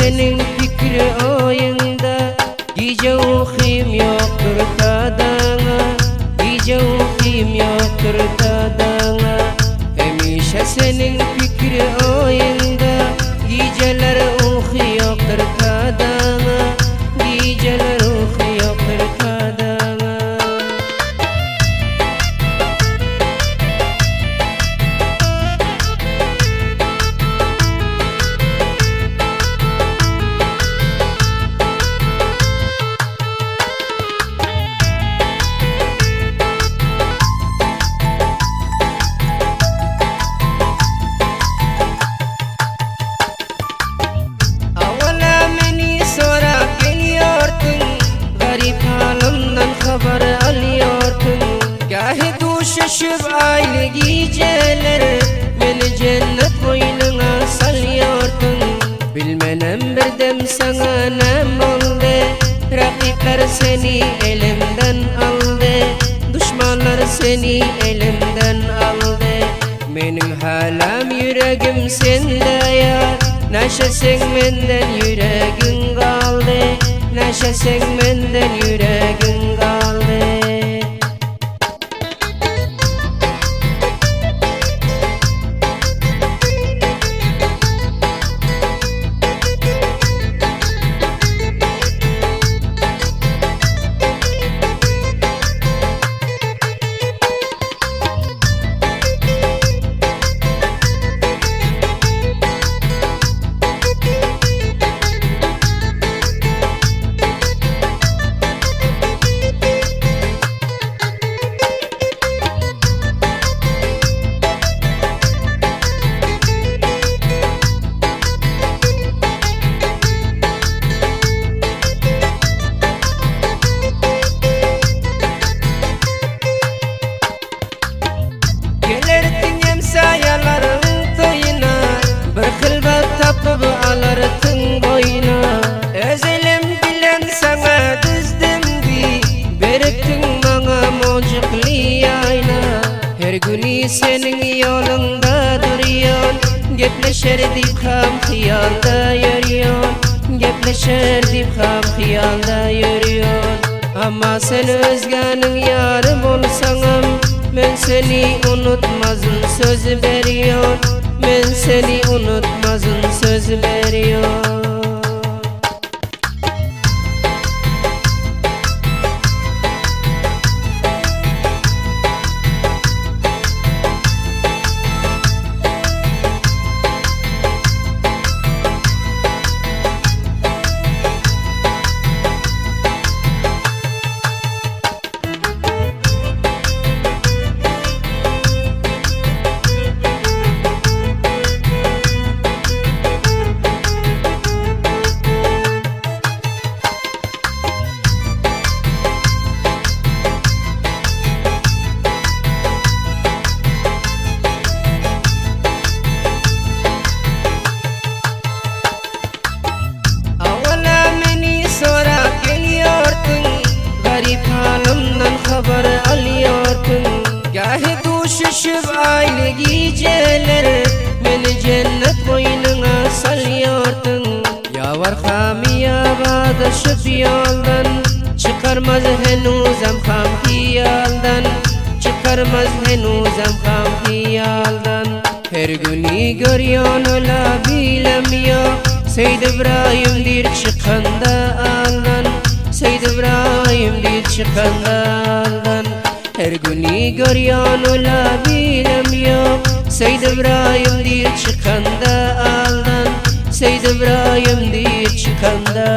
senin fikri oyunda, gece uykum yoktur tadana, gece uykum yoktur tadana. Hemişe senin fikri oyunda, geceler uyku yoktur tadana, geceler uyku yoktur tadana. Şaşıp aynı geceler beni cennet boynuna salıyordun. Bilmenem bir dem sana nem oldu, rakipler seni elimden aldı, düşmanlar seni elimden aldı. Benim halam yüreğim sende yar, neşesen benden yüreğin kaldı, neşesen benden yüreğin kaldı. Senin yolunda duruyon, gepleşer dip ham xiyalda yürüyon, gepleşer dip ham xiyalda yürüyon. Ama sen özgenin yarım olsanam, ben seni unutmazım söz veriyon, ben seni unutmazım söz veriyon. Haber alıyordun, gahi düşüşüp aynı geceler beni cennet boynuna salıyordun. Yavar hamiyaba daşıp yoldan, çıkarmaz henüzem ham hiyaldan, çıkarmaz henüzem ham hiyaldan. Her günü görüyon ola bilemiyor, Seyd İbrahim'dir çıkanda aldan, Seyd İbrahim'dir çıkanda aldan. Her günü görüyon ola bilemiyor, Seyd İbrahim'dir çıkanda aldan, Seyd İbrahim'dir çıkanda